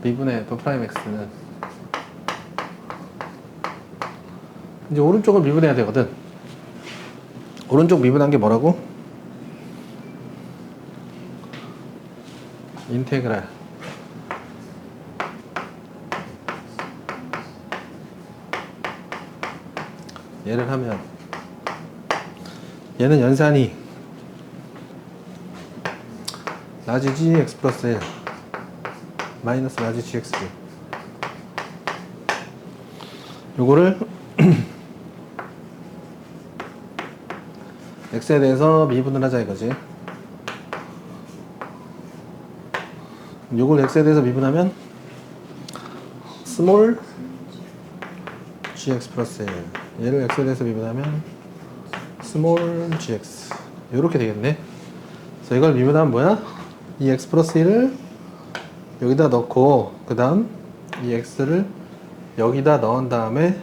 미분의 F'X는 이제 오른쪽을 미분해야 되거든. 오른쪽 미분한 게 뭐라고? 인테그랄 얘를 하면 얘는 연산이 라지 gx 플러스 1 마이너스 라지 gx 요거를 x에 대해서 미분을 하자 이거지. 요걸 x에 대해서 미분하면 스몰 gx 플러스 1 얘를 x에 대해서 미분하면 스몰 gx 요렇게 되겠네. 그래서 이걸 미분하면 뭐야? 이 x 플러스 1을 여기다 넣고 그 다음 이 x를 여기다 넣은 다음에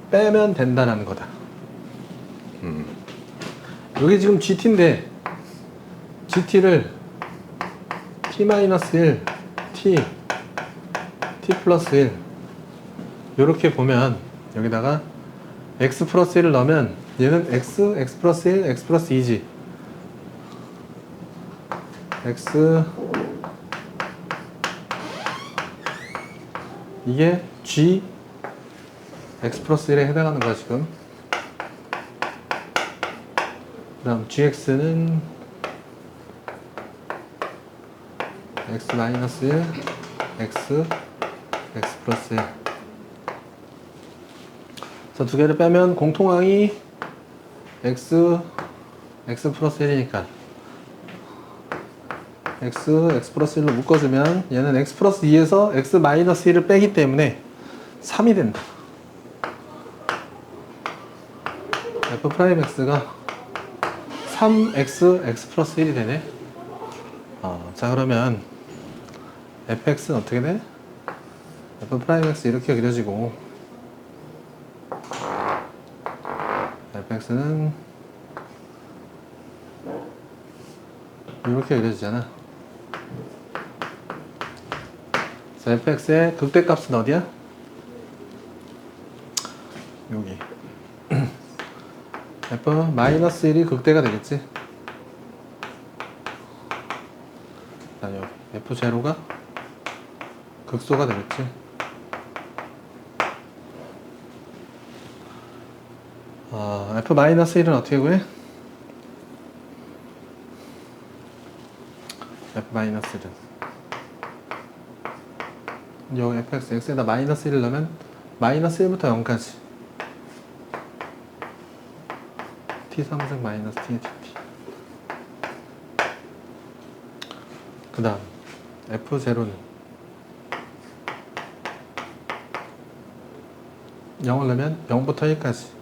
빼면 된다는 거다. 여기 지금 gt인데 gt를 t-1 t 플러스 1 요렇게 보면 여기다가 x 플러스 1을 넣으면 얘는 x 플러스 1, x 플러스 2지. x 이게 g x 플러스 1에 해당하는 거야 지금. 그 다음 gx는 x 마이너스 1 x 플러스 1. 그래서 두 개를 빼면 공통항이 x 플러스 1이니까 x 플러스 1로 묶어주면 얘는 x 플러스 2에서 x 마이너스 1을 빼기 때문에 3이 된다. f'x가 3x x 플러스 1이 되네. 자 그러면 fx는 어떻게 돼? f'x 이렇게 그려지고 fx는 이렇게 그려지잖아. 그래서 fx의 극대값은 어디야? 여기 f-1이 극대가 되겠지. 여기 f0가 극소가 되겠지. f-1은 어떻게 구해? f-1은 여기 fx, x에다 마이너스 1을 넣으면 마이너스 1부터 0까지 t3승 마이너스 t의 dt. 그 다음 f0는 0을 넣으면 0부터 1까지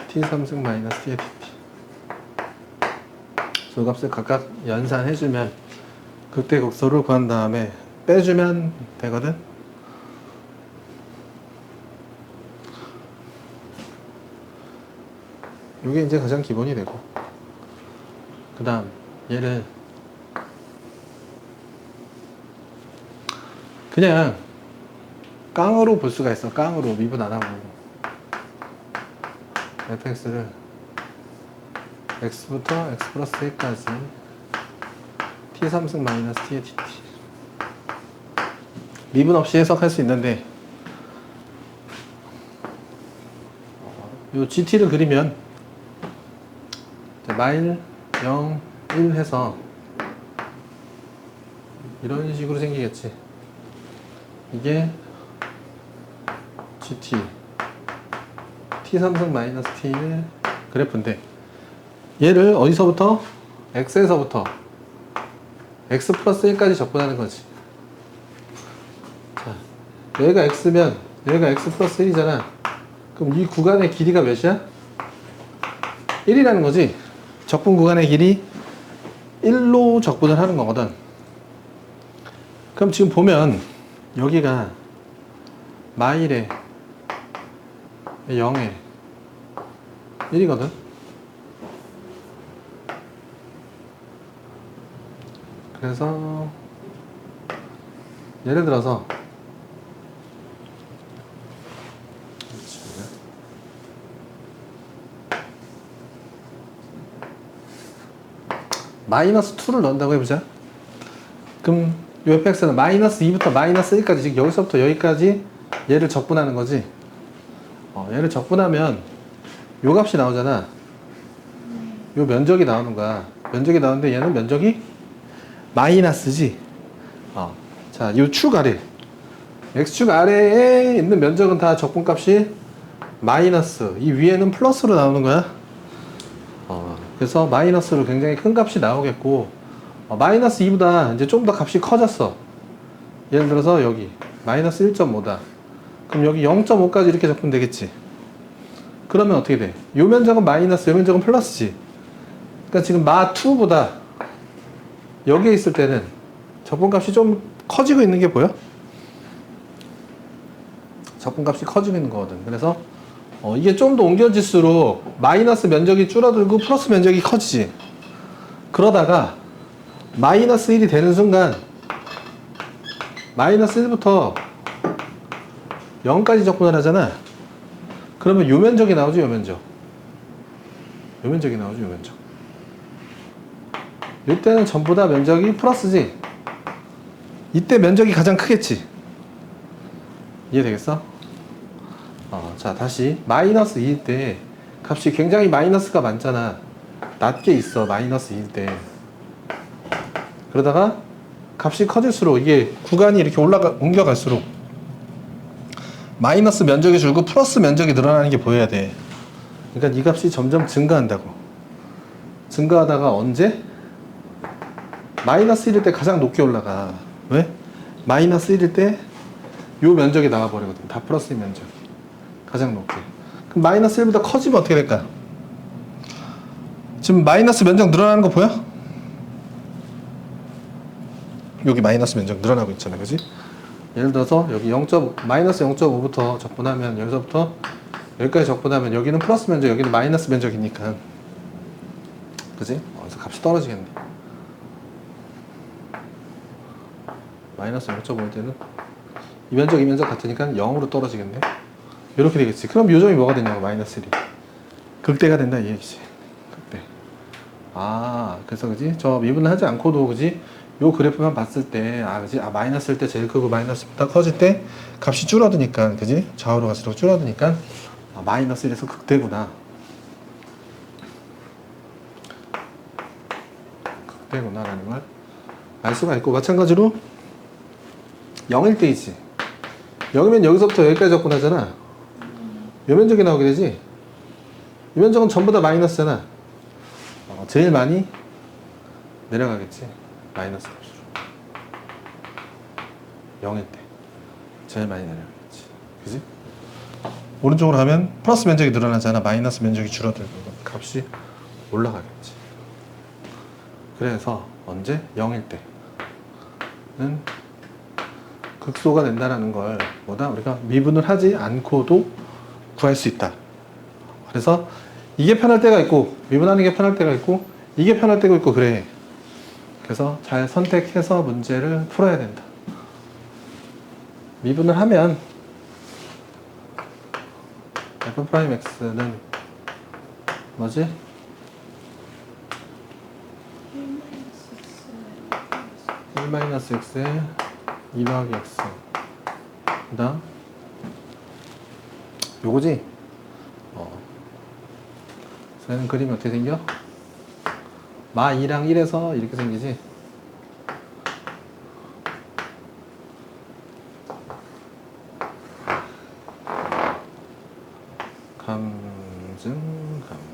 t3승 마이너스 t의 dt. 소값을 각각 연산해주면 극대 극소를 구한 다음에 빼주면 되거든. 이게 이제 가장 기본이 되고, 그 다음 얘를 그냥 깡으로 볼 수가 있어. 깡으로 미분 안 하고 fx를 x부터 x 플러스 1까지 t3승 마이너스 t의 dt. 미분 없이 해석할 수 있는데 요 gt를 그리면 마일 0, 1 해서 이런 식으로 생기겠지. 이게 gt t3승 마이너스 t의 그래프인데 얘를 어디서부터? x에서부터 x 플러스 1까지 접근하는 거지. 자, 얘가 x면 얘가 x 플러스 1이잖아. 그럼 이 구간의 길이가 몇이야? 1이라는 거지. 적분 구간의 길이 1로 적분을 하는 거거든. 그럼 지금 보면 여기가 마일에 0에 1이거든. 그래서 예를 들어서 마이너스 2를 넣는다고 해보자. 그럼 이 fx는 마이너스 2부터 마이너스 1까지, 즉 여기서부터 여기까지 얘를 적분하는 거지. 얘를 적분하면 요 값이 나오잖아. 요 면적이 나오는 거야. 면적이 나오는데 얘는 면적이 마이너스지. 자, 요 축 아래, x축 아래에 있는 면적은 다 적분값이 마이너스, 이 위에는 플러스로 나오는 거야. 그래서 마이너스로 굉장히 큰 값이 나오겠고, 마이너스 2보다 이제 좀 더 값이 커졌어. 예를 들어서 여기 마이너스 1.5다. 그럼 여기 0.5까지 이렇게 적으면 되겠지. 그러면 어떻게 돼? 요 면적은 마이너스, 요 면적은 플러스지. 그러니까 지금 마2보다 여기에 있을 때는 적분값이 좀 커지고 있는 게 보여? 적분값이 커지고 있는 거거든. 그래서 이게 좀 더 옮겨질수록 마이너스 면적이 줄어들고 플러스 면적이 커지지. 그러다가 마이너스 1이 되는 순간 마이너스 1부터 0까지 적분을 하잖아. 그러면 요 면적이 나오죠, 요 면적. 요 면적이 나오죠, 요 면적. 이때는 전부 다 면적이 플러스지. 이때 면적이 가장 크겠지. 이해되겠어? 자, 다시 마이너스 2일 때 값이 굉장히 마이너스가 많잖아. 낮게 있어, 마이너스 2일 때. 그러다가 값이 커질수록 이게 구간이 이렇게 옮겨갈수록 마이너스 면적이 줄고 플러스 면적이 늘어나는 게 보여야 돼. 그러니까 이 값이 점점 증가한다고. 증가하다가 언제? 마이너스 1일 때 가장 높게 올라가. 왜? 마이너스 1일 때 요 면적이 나와버리거든. 다 플러스 면적. 가장 높게. 그럼 마이너스 1보다 커지면 어떻게 될까? 지금 마이너스 면적 늘어나는 거 보여? 여기 마이너스 면적 늘어나고 있잖아, 그지? 예를 들어서 여기 마이너스 0.5부터 적분하면 여기서부터 여기까지 적분하면 여기는 플러스 면적, 여기는 마이너스 면적이니까, 그지? 그래서 값이 떨어지겠네. 마이너스 0.5일 때는 이 면적 같으니까 0으로 떨어지겠네. 이렇게 되겠지. 그럼 요점이 뭐가 되냐고, 마이너스 1이. 극대가 된다, 이 얘기지. 극대. 그래서 그지? 저 미분을 하지 않고도, 그지? 요 그래프만 봤을 때, 그지? 마이너스일 때 제일 크고 마이너스보다 커질 때 값이 줄어드니까, 그지? 좌우로 갈수록 줄어드니까, 마이너스 1에서 극대구나. 극대구나라는 걸 알 수가 있고, 마찬가지로 0일 때이지. 0이면 여기서부터 여기까지 접근하잖아. 요 면적이 나오게 되지. 이 면적은 전부 다 마이너스잖아. 제일 많이 내려가겠지. 마이너스 값으로. 0일 때 제일 많이 내려가겠지. 그지? 오른쪽으로 가면 플러스 면적이 늘어나잖아. 마이너스 면적이 줄어들고 값이 올라가겠지. 그래서 언제? 0일 때는 극소가 된다라는 걸 우리가 미분을 하지 않고도 구할 수 있다. 그래서 이게 편할 때가 있고, 미분하는 게 편할 때가 있고, 이게 편할 때가 있고, 그래. 그래서 잘 선택해서 문제를 풀어야 된다. 미분을 하면 f'x는 뭐지? 1-x에 2 더하기 x. 그 다음 요거지? 얘는 그림이 어떻게 생겨? 마 2랑 1에서 이렇게 생기지?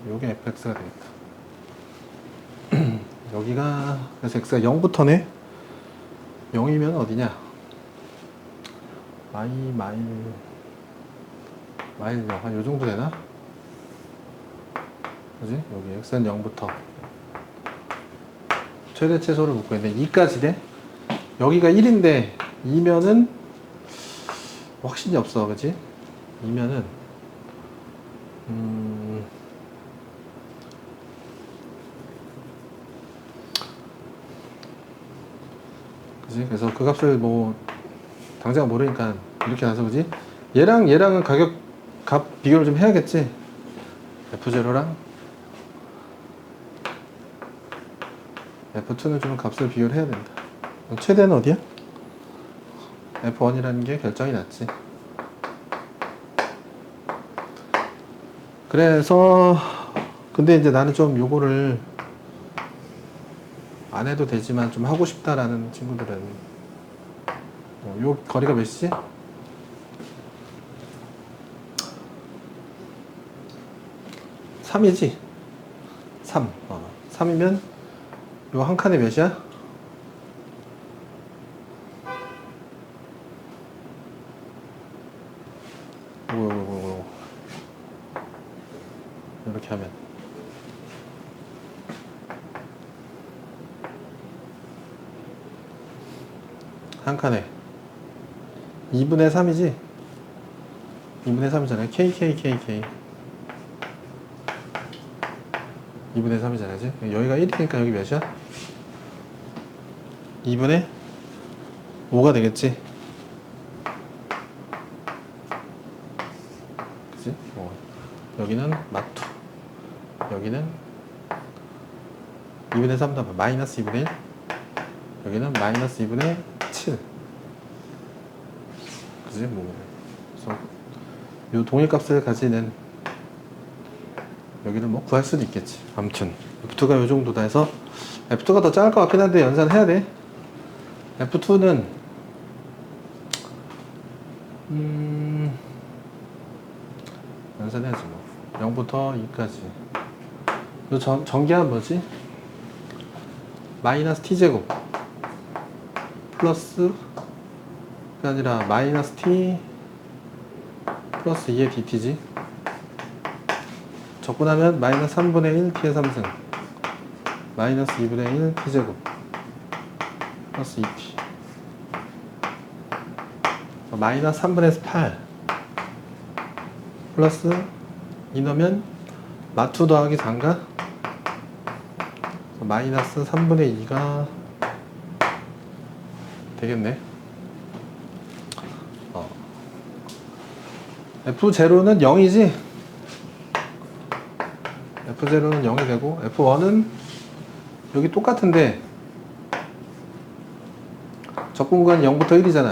요게 fx가 되겠다. 여기가, 그래서 x가 0부터네? 0이면 어디냐? 마일 0. 한 요 정도 되나? 그지? 여기 x는 0부터 최대 최소를 묻고 있는데 2까지 돼? 여기가 1인데 2면은 확신이 없어, 그지? 2면은 그지? 그래서 그 값을 뭐 당장 모르니까 이렇게 나서 그지? 얘랑은 값 비교를 좀 해야겠지? F0랑 F2는 좀 값을 비교를 해야 된다. 최대는 어디야? F1이라는 게 결정이 났지. 그래서 근데 이제 나는 좀 요거를 안 해도 되지만 좀 하고 싶다라는 친구들은 요 거리가 몇이지? 3이지? 3. 3이면 요 한 칸에 몇이야? 요거 이렇게 하면 한 칸에 2분의 3이지? 2분의 3이잖아. KKKK 2분의 3이잖아. 그지? 여기가 1이니까 여기 몇이야? 2분의 5가 되겠지? 그지? 여기는 마투, 여기는 2분의 3다 마이너스 2분의 1, 여기는 마이너스 2분의 7. 그지? 그래서 요 동일값을 가지는 여기를 뭐 구할 수도 있겠지. 아무튼 F2가 요 정도다 해서 F2가 더 작을 것 같긴 한데 연산을 해야 돼. F2는 연산해야지 뭐. 0부터 2까지. 요 전개한 뭐지? 마이너스 t제곱 플러스가 아니라 마이너스 t 플러스 2의 dt지. 적분하면 마이너스 3분의 1 t의 3승 마이너스 2분의 1 t제곱 플러스 2t 마이너스 3분의 8 플러스 2 넣으면 마투 더하기 4인가? 마이너스 3분의 2가 되겠네. F0는 0이지? F0는 0이 되고 F1은 여기 똑같은데 적분구간 0부터 1이잖아.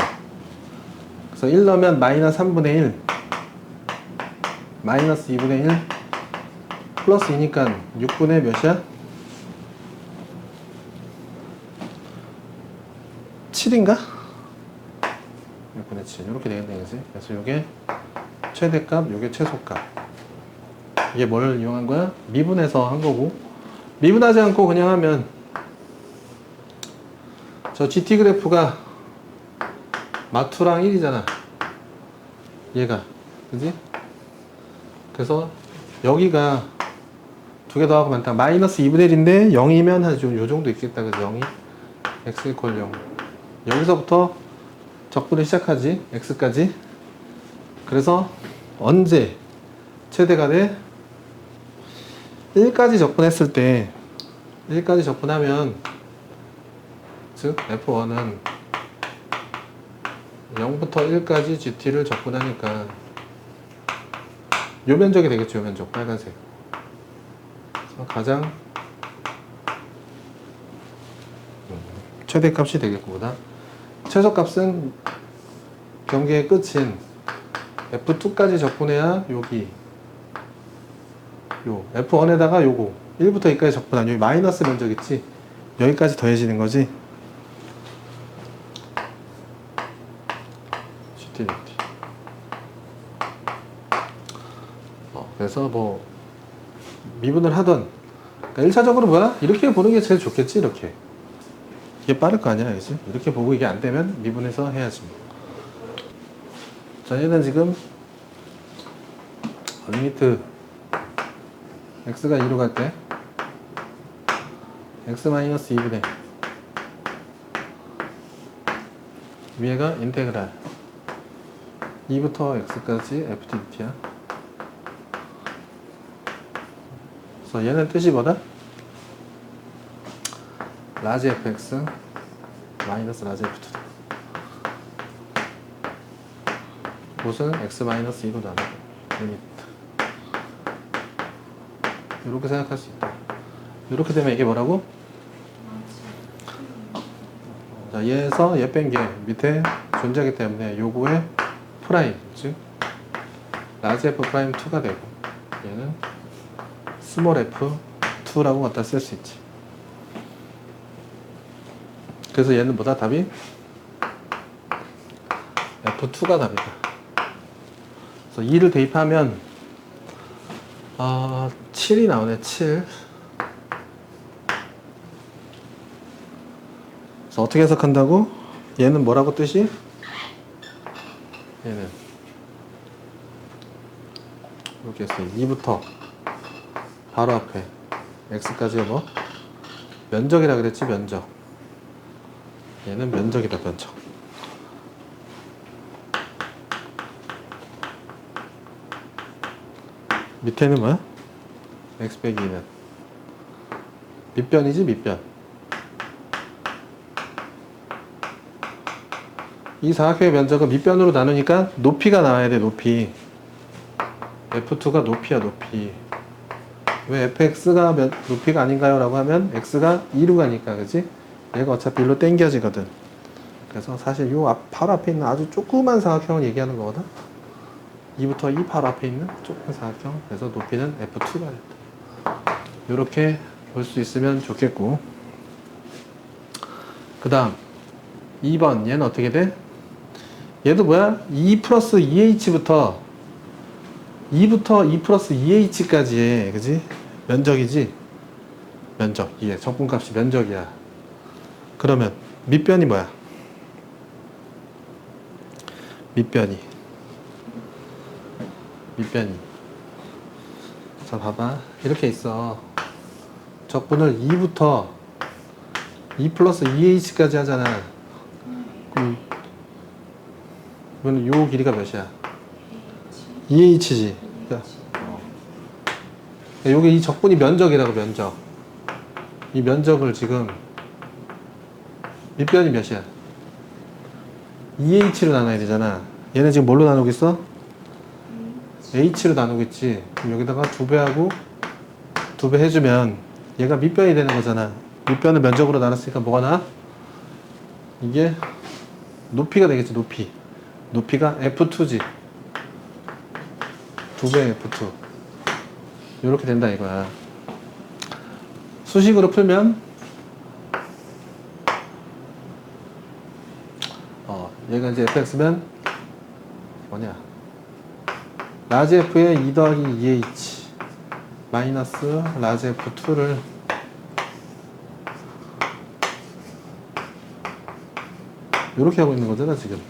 그래서 1 넣으면 마이너스 3분의 1 마이너스 2분의 1 플러스 2니까 6분의 몇이야? 7인가? 6분의 7 이렇게 되겠네. 그치? 그래서 요게 최대값, 요게 최소값. 이게 뭘 이용한 거야? 미분해서 한 거고, 미분하지 않고 그냥 하면 저 GT 그래프가 마투랑 1이잖아. 얘가. 그지? 그래서 여기가 두 개 더하고 많다. 마이너스 2분의 1인데 0이면 한 요 정도 있겠다. 그죠? 0이 x 이퀄 0. 여기서부터 적분을 시작하지. x까지. 그래서 언제 최대가 돼? 1까지 적분했을 때 1까지 적분하면 즉 F1은 0부터 1까지 GT를 적분하니까 요 면적이 되겠죠. 요 면적 빨간색. 그래서 가장 최대값이 되겠고, 보다 최소값은 경계의 끝인 F2까지 적분해야 여기 요 F1에다가 요거 1부터 2까지 적분한 여기 마이너스 면적 있지? 여기까지 더해지는 거지. GT. 그래서 뭐 미분을 하던, 그러니까 1차적으로 뭐야? 이렇게 보는 게 제일 좋겠지. 이렇게 이게 빠를 거 아니야. 그치? 이렇게 보고 이게 안 되면 미분해서 해야지. 자, 얘는 지금 리미트 x가 2로 갈 때 x-2분의 위에가 인테그랄 2부터 x까지 ftdt야. 그래서 얘는 뜻이 뭐다? 라지 fx 마이너스 라지 F2다. 곳은 x-2로 나누고 리미트. 이렇게 생각할 수 있다. 이렇게 되면 이게 뭐라고? 자, 얘에서 얘 뺀 게 밑에 존재하기 때문에 요거의 프라임, 즉 라지 F'2가 되고 얘는 스몰 F2라고 갖다 쓸 수 있지. 그래서 얘는 뭐다? 답이 F2가 답이다. 그래서 2를 대입하면 7이 나오네. 7. 그래서 어떻게 해석한다고? 얘는 뭐라고 뜻이? 얘는 이렇게 했어요. 2부터 바로 앞에 x까지가 뭐? 면적이라 그랬지. 면적. 얘는 면적이다. 면적. 밑에는 뭐야? x 빼기 2는 밑변이지. 밑변. 이 사각형의 면적은 밑변으로 나누니까 높이가 나와야 돼. 높이. F2가 높이야. 높이. 왜 fx가 높이가 아닌가요? 라고 하면 x가 2로 가니까. 그치? 얘가 어차피 1로 땡겨지거든. 그래서 사실 요 바로 앞에 있는 아주 조그만 사각형을 얘기하는 거거든. 2부터 2 바로 앞에 있는 조그만 사각형. 그래서 높이는 F2가 됐다. 요렇게 볼 수 있으면 좋겠고. 그 다음 2번 얘는 어떻게 돼? 얘도 뭐야? 2 플러스 2h부터 2부터 2 플러스 2h까지 해. 그지? 면적이지? 면적. 이게 적분값이 면적이야. 그러면 밑변이 뭐야? 밑변이. 자, 봐봐. 이렇게 있어. 적분을 2부터 2 플러스 2h까지 하잖아. 그러면 요 길이가 몇이야? 2h지. 요게 이 적분이 면적이라고. 면적. 이 면적을 지금 밑변이 몇이야? 2h로 나눠야 되잖아. 얘는 지금 뭘로 나누고 있어? h로 나누고 있지. 그럼 여기다가 2배하고 2배 해주면 얘가 밑변이 되는 거잖아. 밑변을 면적으로 나눴으니까 뭐가 나와? 이게 높이가 되겠지. 높이가 F2지. 2배 F2. 이렇게 된다 이거야. 수식으로 풀면 얘가 이제 fx면 뭐냐? 라지 f의 2 더하기 2h 마이너스 라지 f2를 이렇게 하고 있는 거잖아 지금.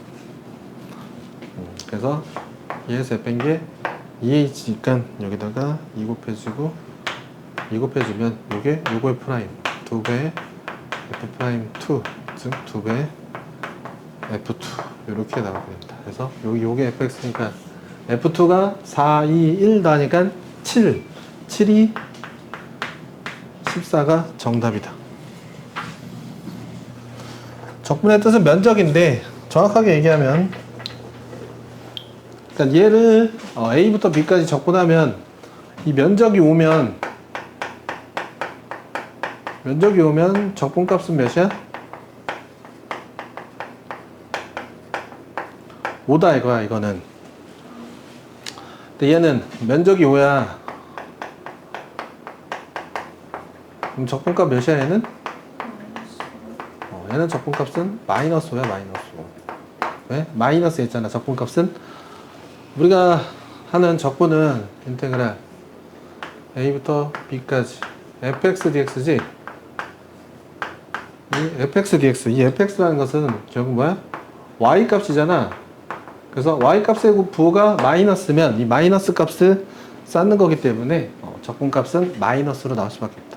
그래서 얘에서 뺀 게 2h니까 여기다가 2 곱해주고 2 곱해주면 요거의 프라임 2배 f 프라임 2, 즉 2배 f2 이렇게 나오게 됩니다. 그래서 요게 fx니까 F2가 4, 2, 1 더하니까 7. 7이 14가 정답이다. 적분의 뜻은 면적인데 정확하게 얘기하면 그러니까 얘를 A부터 B까지 적분하면 이 면적이 오면 적분값은 몇이야? 5다 이거야. 이거는. 근데 얘는 면적이 5야. 그럼 적분값 몇이야 얘는? 얘는 적분값은 마이너스 5야. 마이너스 5. 왜? 마이너스 했잖아. 적분값은 우리가 하는 적분은 인테그랄 A부터 B까지 fx dx지. 이 fx dx, 이 fx라는 것은 결국 뭐야? y 값이잖아. 그래서 y 값의 부호가 마이너스면 이 마이너스 값을 쌓는 거기 때문에 적분값은 마이너스로 나올 수밖에 없다.